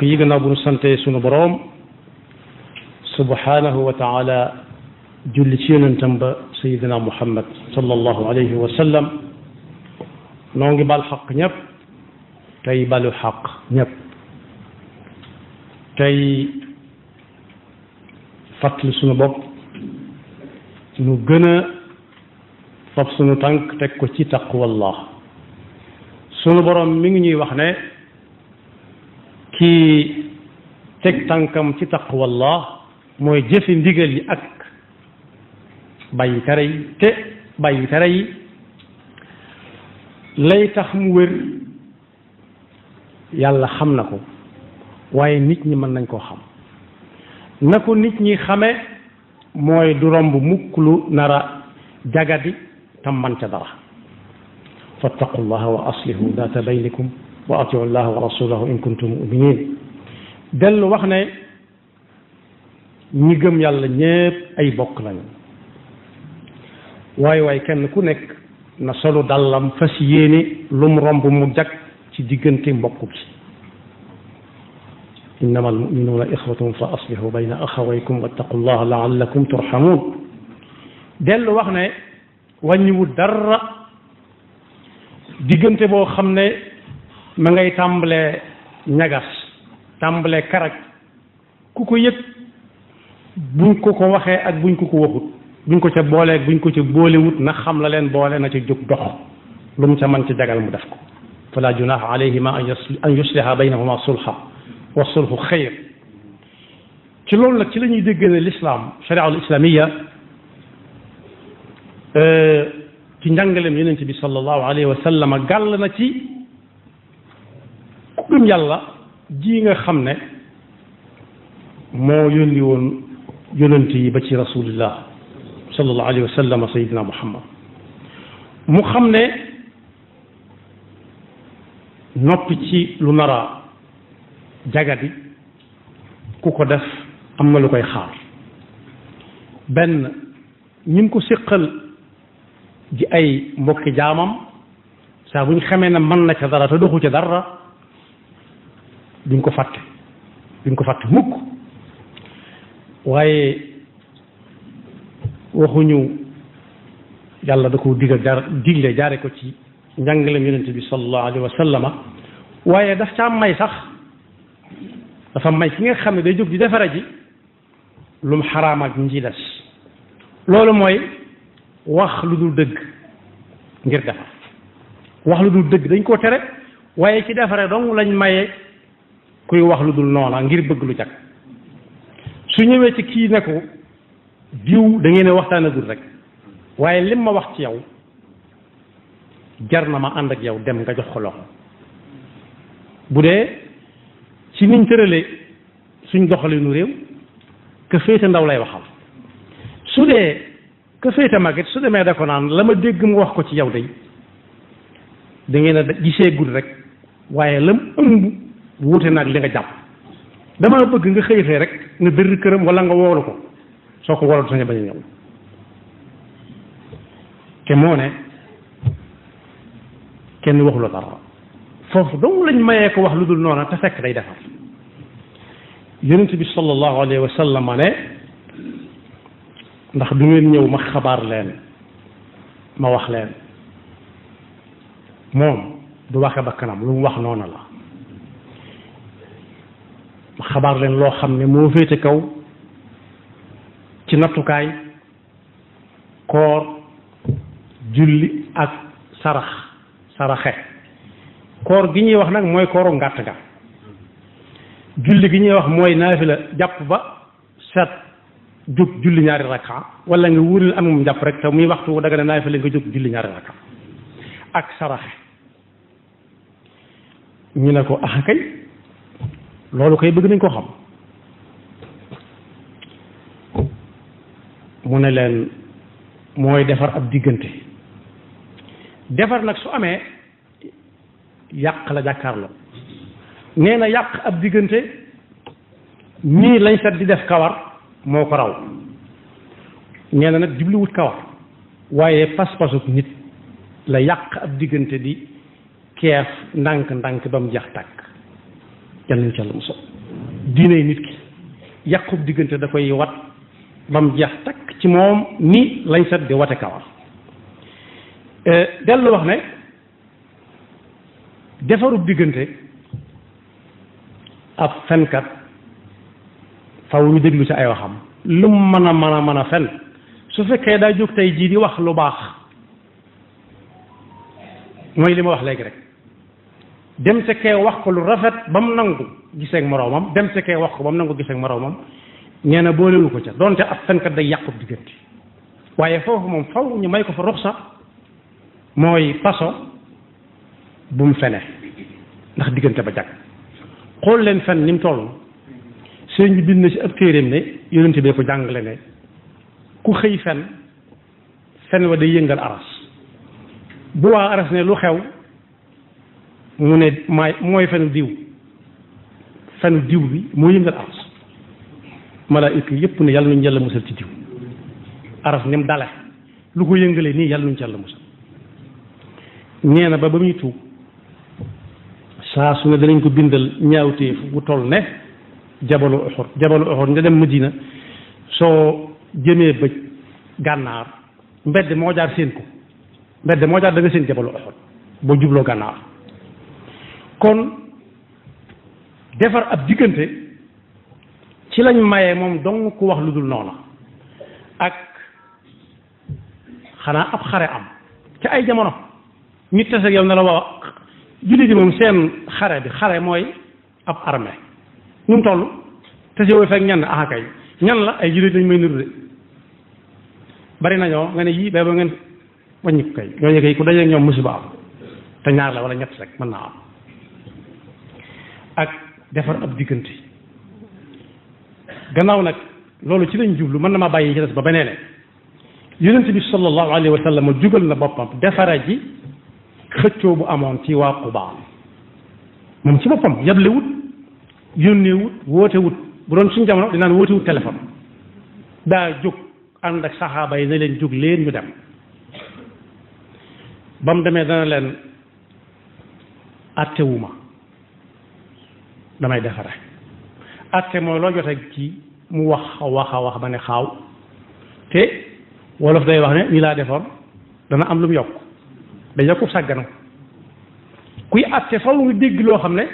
mbokk yi gannaaw bu nu sante sunu boroom subhanahu wa taala julli ci yonentam ba sayidina muhammad sallallahu alayhi wa sallam noo ngi bal xaq ñëpp tey balu xaq ñëpp tey fàttali sunu bopp nu gën a fab sunu tànk teg ko ci taqwallah sunu boroom mi ngi ñuy wax ne kii teg tànkam ci taqwallah mooy jëfi ndigal yi ak bàyyi tere yi te bàyyi tere yi lay tax mu wér yàlla xam na ko waaye nit ñi mën nañ koo xam na ko nit ñi xame mooy du romb mukk lu nara jagadi tam man ca dara fattaqullaha wa aslihu data baynikum wa atiu llaha wa rasulahu in kuntum muminin dellu wax ne ñi gëm yàlla ñépp ay bokk lañu waaye kenn ku nekk na solu dàllam fas yéene lum romb mu jag ci diggante mbokk bi innama almuminuuna ixwatun fa aslihu bayna axawaykum wattaqullaha laallakum turhamun dellu wax ne wàññiwul dara diggante boo xam ne ma ngay tàmbalee ñagas tàmbalee karaj ku ko yëg buñ ko ko waxee ak buñ ko ko waxut buñ ko ca boolee ak buñ ko ca boolewut na xam la leen boole na ca jóg dox lu mu ca mën ci jagal mu def ko fala junaha alayhima an yusliha baynahuma sulha wa sulhu xayr ci loolu nag ci la ñuy dégg ne l'islam sharia al islamiya ci njàngaleem yonent bi sallallahu alayhi wa sallam gàll na ci ku gëm yàlla ji nga xam ne moo yónni woon yonent yi ba ci rasulillah sallallahu alayhi wa sallam sayidina muhammad mu xam ne noppi ci lu nara jagadi ku ko def am na lu koy xaar benn ñi ko séqal ji ay mbokki jaamam saa bu ñu xamee ne mën na ca dara te doxu ca dara duñ ko fàtte mukk waaye waxuñu yàlla da ko digle jaare ko ci njàngaleem yonent bi sallallahu alayhi wa sallama waaye daf ca may sax dafa may ki nga xam ne day jóg di defara ji lu mu xaraam ak ñi des loolu mooy wax lu dul dëgg ngir defar wax lu dul dëgg dañ koo tere waaye ci defare dong lañ maye kuy wax lu dul noona ngir bëgg lu jag su ñëwee ci kii ne ko diw da ngeen a waxtaanagul rek waaye lim ma wax ci yow jar na ma ànd ak yow dem nga jox ko loxo bu dee ci niñ tëralee suñ doxalinu réew ka féete ndaw lay waxal su dee ka féete magit su demee da ko naan la ma dégg mu wax ko ci yow day da ngeen a gisee gud rek waaye lam ëmb wuute nag li nga jàpp dama bëgg nga xëytee rek nga dër këram wala nga woolu ko soo ko woloon sañ a bañ a ñëw te moo ne kenn waxula dara foofu dong lañ mayee ko wax lu dul noona te fekk day defar yonent bi sallallahu alayhi wa sallam ne ndax du ngeen ñëw ma xabaar leen ma wax leen moom du waxe ba kanam lu mu wax noona la ma xabaar leen loo xam ne moo féete kaw ci nattukaay koor julli ak saraxe koor gi ñuy wax nag mooy kooru ngàtt ga julli gi ñuy wax mooy naafila jàpp ba set jóg julli ñaari rakka wala nga wuril amum jàpp rek te muy waxtu wu daga ne naafila nga jóg julli ñaari rakka ak saraxe ñu ne ko ah kay loolu kay bëgg nañ ko xam mu ne leen mooy defar ab diggante defar nag su amee yàq la jàkkaarloo nee na yàq ab diggante nii lañ set di def kawar moo ko raw nee na nag jubluwut kawar waaye pas-pasuk nit la yàq ab diggante di keef ndànk-ndànk ba mu jeex tàkk yàlla nañ ci yàlla musal diine nit ki yàqub diggante da koy wat ba mu jeex takk ci moom ni lañ set di wate kawar dellu wax ne defarub diggante ab fenkat faw ñu déglu ci ay waxam lu mu mën a fen su fekkee daa jóg tey jii di wax lu baax mooy li ma wax léegi rek dem ca kee wax ko lu rafet ba mu nangu giseeg moroomam dem ca kee wax ko ba mu nangu giseeg moroomam nee na boolewu ko ca doonte ab fenkat day yàqub diggante waaye foofu moom faw ñu may ko fa ruxsa mooy paso bu mu fene ndax diggante ba jag xool leen fen ni mu toll sëñ bi bind na ci ab téeréem ne yonente bee ko jàngale ne ku xëy fen wa day yëngal aras bu waa aras ne lu xew mu ne mooy fenu diw bi moo yëngal aras malaayika yépp ne yàlla nuñu yàlla musal ci diw aras ni mu dale lu ko yëngalee nii yàlla nuñu ci yàlla musal nee na ba muy tuub saa su ne danañ ko bindal ñaawteef bu toll ne jabalu Uhud nga dem Madina soo jëmee bëj gànnaar mbedd moo jaar seen ko mbedd moo jaar da nga seen jabalu Uhud boo jubloo gànnaar kon defar ab diggante ci lañ mayee moom dong ku wax lu dul noona ak xanaa ab xare am ci ay jamono ñu tase ak yow ne la wax jullit yi moom seen xare mooy ab armée ñu mu toll tase woo fekk ñan kay ñan la ay jullit lañ may niru de bari nañoo nga ne yii ba ngeen wàññi ko kay ñooñu kay ku dajeeg ñoom musiba am te ñaar la wala ñett rek mën naa am ak defar ab diggante gannaaw nag loolu ci lañ jublu mën na maa bàyyi ci des ba beneen yonent bi sallallahu alayhi wa sallam jugal na boppam defara ji xëccoo bu amoon ci waa Quba moom ci boppam yable wut yónnee wut woote wut bu doon suñu jamono dinaan woote wut téléphone daa jóg ànd ak saxaaba yi ne leen jóg leen ñu dem ba mu demee dana leen attewuma damay defare atte mooy loo jote ci mu wax ba ne xaaw te wolof day wax ne ni laa defoon dana am lu mu yokk day yokku sàgganam kuy atte faw nga dégg loo xam ne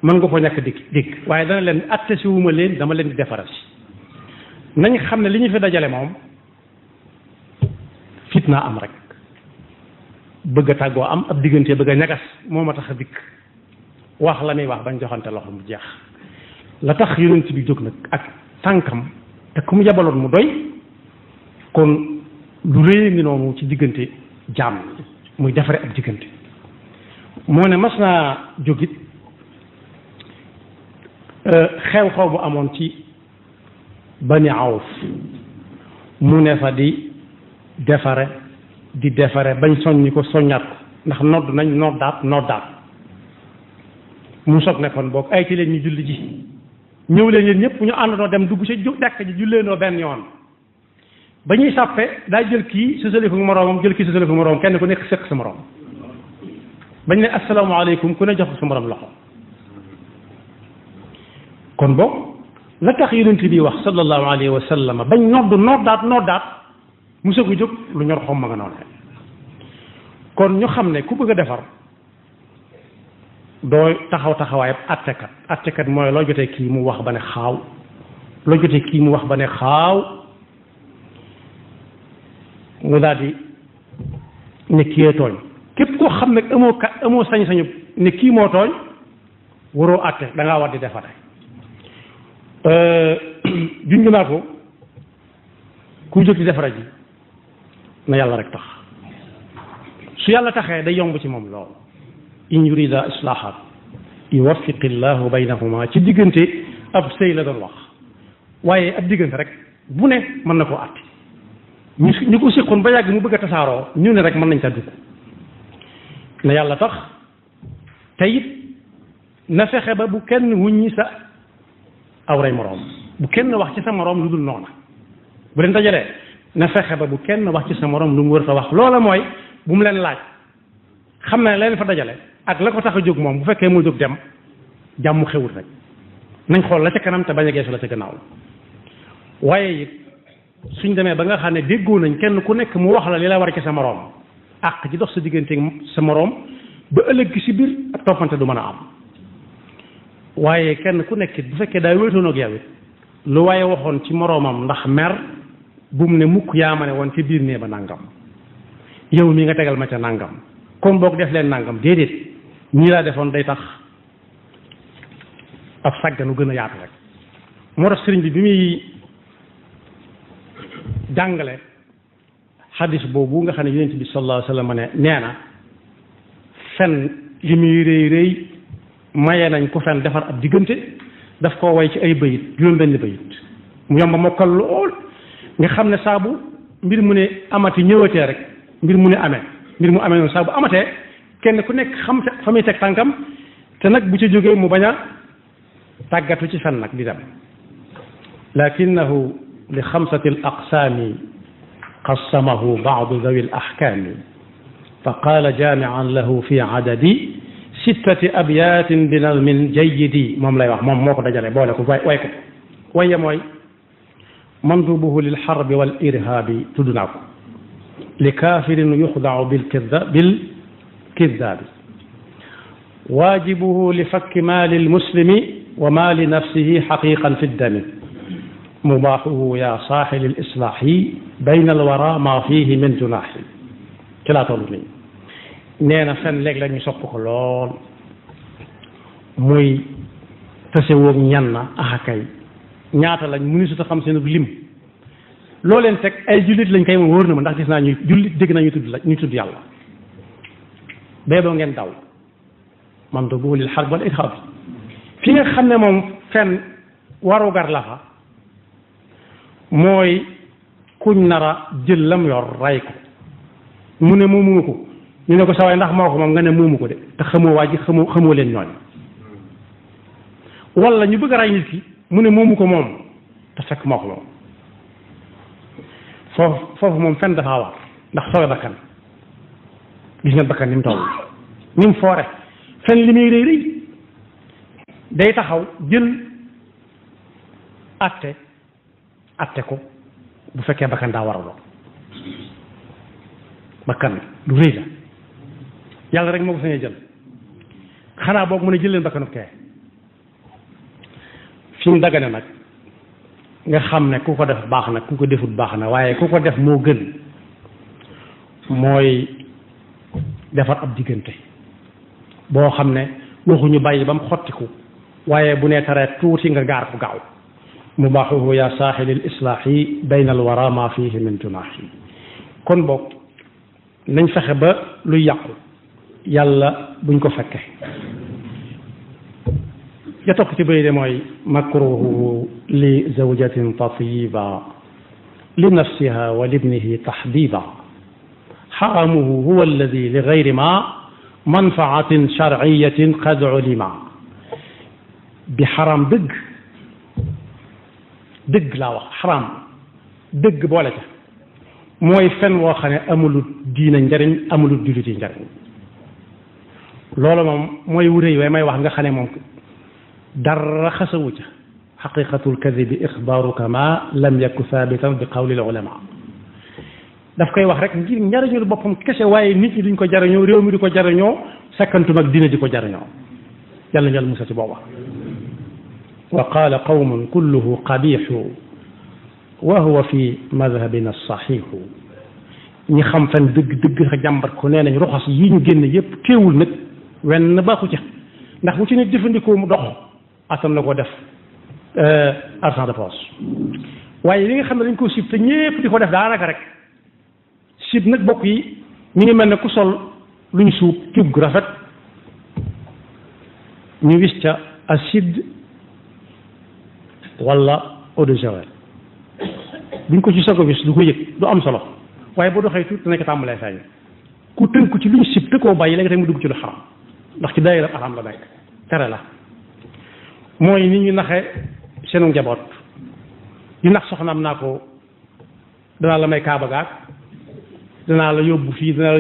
mën nga ko ñàkk dégg waaye dana leen atte si wuma leen dama leen di defara si nañ xam ne li ñu fi dajale moom fitna am rek bëgg a tàggoo am ab diggante bëgg a ñagas moo ma tax a dikk wax la muy wax bañ joxante loxo mu jeex la tax yonent bi jóg nag ak tànkam te ku mu yabaloon mu doy kon lu rëy ngi noonu ci diggante jaam muy defare ab diggante moo ne mas naa jógit xew-xew bu amoon ci Bani Awf mu ne fa di defare bañ soññi ko soññaat ko ndax nodd nañ noddaat mu soog ne kon boog ay ci leen ñu julli ji ñëw leen yéen ñëpp ñu àndandoo dem dugg ci jàkk ji julleendoo benn yoon ba ñuy sàppe daa jël kii sësale ko moroomam jël kii sësale ko moroomam kenn ku nekk sëq sa moroom bañ ne asalaamaaleykum ku ne jox ko sa moroom loxo kon boog la tax yonent bi wax sallallahu alayhi wa sallam bañ noddaat mu soog a jóg lu ñor xom ma nga noonu kon ñu xam ne ku bëgg a defar doo taxawaayam attekat mooy loo jotee kii mu wax ba ne xaaw mu daal di ne kii tooñ képp koo xam ne amoo sañ-sañu ne kii moo tooñ waroo atte da ngaa war di defare junj naa ko ku jóg di defara ji na yàlla rek tax su yàlla taxee day yomb ci moom lool in yurida islaahan yuwaffiqi llahu baynahuma ci diggante ab sëy la doon wax waaye ab diggante rek bu ne mën na koo àtte ñu ko séqoon ba yàgg mu bëgg a tasaaroo ñu ne rek mën nañ ca dugg na yàlla tax te it na fexe ba bu kenn wuññi sa awray moroom bu kenn wax ci sa moroom lu dul noona bu leen dajalee na fexe ba bu kenn wax ci sa moroom lu mu wër ta wax loola mooy bu mu leen laaj xam ne leen fa dajale ak la ko tax a jóg moom bu fekkee moo jóg dem jàmm xewut rek nañ xool la ca kanam te bañ a geesu la ca gannaaw waaye it suñ demee ba nga xam ne déggoo nañ kenn ku nekk mu wax la li la war ci sa moroom àq ci dox sa diggante sa moroom ba ëllëg si biir ak toppante du mën a am waaye kenn ku nekk bu fekkee daa wéetoon ak yow it lu waaye waxoon ci moroomam ndax mer bu mu ne mukk yaa ma ne woon ci biir nee ba nangam yow mi nga tegal ma ca nangam kon boog def leen nangam déedéet ñii laa defoon day tax ab sàgganu gën a yaatu rek moo tax sëriñ bi muy jàngale xadis boobu nga xam ne yonent bi sallallahu alayhi wa sallam ne nee na fen li muy rëy rëy maye nañ ku fen defar ab diggante daf koo way ci ay bayit juróom-benn bayit mu yomba mokkal lool nga xam ne saabu mbir mu ne amati ñëwatee rek mbir mu ne amee mbir mu amee noonu saabu amatee kenn ku nekk xam fa muy teg tànkam te nag bu ci jógee mu bañ a tàggatu ci fen nag di dem lakinahu li xamsati al aqsaami qassamahu baadu dawi al ahkaami fa qaala jaamian lahu fi adadi sittati abyaatin bi nazmin jayyidi moom lay wax moom moo ko dajale boole ko way ko waye mooy mandubuhu lil xarbi wal irhaabi tudd naa ko li kaafirin yuxdau bil kidaabi waajibuhu li fakki maali lmuslimi wa maali nafsihi xaqiqan fi ddami mubaaxuhu yaa saaxili lislaaxi bayna alwara maa fiihi min junaaxi ci laa toll nii nee na fen léeg-léeg ñu sopp ko lool muy tasewoog ñan na axakay ñaata lañ mënu su ta xam seen lim loo leen teg ay jullit lañ koy moom wóor na ma ndax gis naa ñuy jullit dégg naa ñu tudd yàlla bee boo ngeen daw man do buulil xarb wal irhab fi nga xam ne moom fen warugar la fa mooy kuñ nara jël lam yor ray ko mu ne moomu ko ñu ne ko sawaay ndax moo ko moom nga ne moomu ko de te xamoo waa ji xamoo leen ñooñ wala ñu bëgg a ray nit ki mu ne moomu ko moom te fekk moo ko moom foofu moom fen dafa war ndax sowe bakkan gis nga bakkan ni mu toll ni mu foore fen li muy rëy rëy day taxaw jël atte ko bu fekkee bakkan daa war a doon bakkan lu rëy la yàlla rek moo ko sañee jël xanaa boog mën a jël leen bakkanu kee fi mu dagane nag nga xam ne ku ko def baax na ku ko defut baax na waaye ku ko def moo gën mooy defar ab diggante boo xam ne waxuñu bàyyi ba mu xottiku waaye bu nee taree tuuti nga gaar ko gaaw mubaaxuhu yaa saaxili lislaaxi bayna alwara ma fihi min junaaxi kon boog nañ fexe ba luy yàqu yàlla buñ ko fekke ya topp ci bëy de mooy makruhu li zawjatin tatiba li nafsiha wa libnihi taxdiba xaramuhu huwa alladi li gayri ma manfaatin sharciyatin qad ulima bi xaram dëgg laa wax xaram dëgg boole ca mooy fen woo xam ne amulu diina njariñ amulu jullit yi njariñ loolu moom mooy wuréy waaye may wax nga xam ne moom dara xasawu ca xaqiqatul kadibi ixbaaruka ma lam yaku thabitan bi qawli ulama daf koy wax rek ngir njariñul boppam kese waaye nit ñi duñ ko jariñoo réew mi di ko jariñoo sakkantum ak diina di ko jariñoo yàlla ñu yàlla musa ci booba wa qaala qawmun kulluhu qabixu wa huwa fi madhabina saxiixu ñi xam fen dëgg sa jàmbat ko nee nañ roxas yi ñu génn yépp teewul nag wenn baaxu ca ndax bu ci nit jëfandikoo mu dox atam na ko def argent de poche waaye li nga xam ne dañ ko sib te ñépp di ko def daanaka rek sib nag bokk yi ñu ngi mel ne ku sol lu ñu suub cub gu rafet ñu wis ca acide wala eau de javel buñ ko ci soog a wis du ko yëg du am solo waaye boo doxee tuuti dana ko tàmbalee feeñ ku tënku ci lu ñu sib te koo bàyyi léegi tey mu dugg ci lu xaram ndax ci daayira xaram la nekk tere la mooy nit ñu naxe seenu njaboot di nax soxnaam naa ko danaa la may kaaba gaag danaa la yóbbu fii danaa la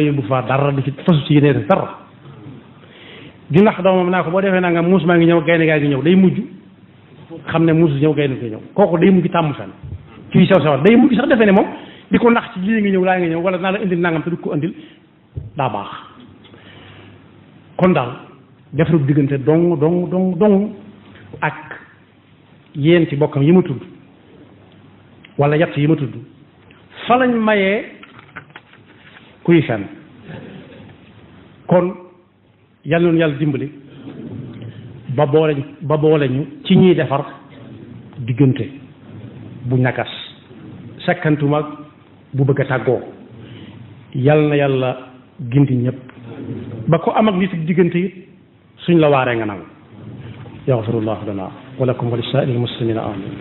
yóbbu faa dara di ci fasu ci yéene dara di nax doomam naa ko boo defee naa nga muus maa ngi ñëw gaynde gaa ngi ñëw day mujj xam ne muus ñëw gaynde gi ñëw kooku day mujj tàmm fen ci sew sewal day mujj sax defee ne moom di ko nax ci lii ngi ñëw laa ngi ñëw wala naa la indil nangam te du ko indil daa baax kon daal defaru diggante dong ak yéen ci bokkam yi ma tudd wala yett yi ma tudd fa lañ mayee kuy fen kon yàlla noonu yàlla dimbali ba boole ñu ci ñiy defar diggante bu ñakas sekkantuma bu bëgg a tàggoo yàlla na yàlla gindi ñëpp ba ko am ak nit diggante it suñ la waaree nga nangu yaxfirullahu lana wa lakum wa li saa'iril muslimina amin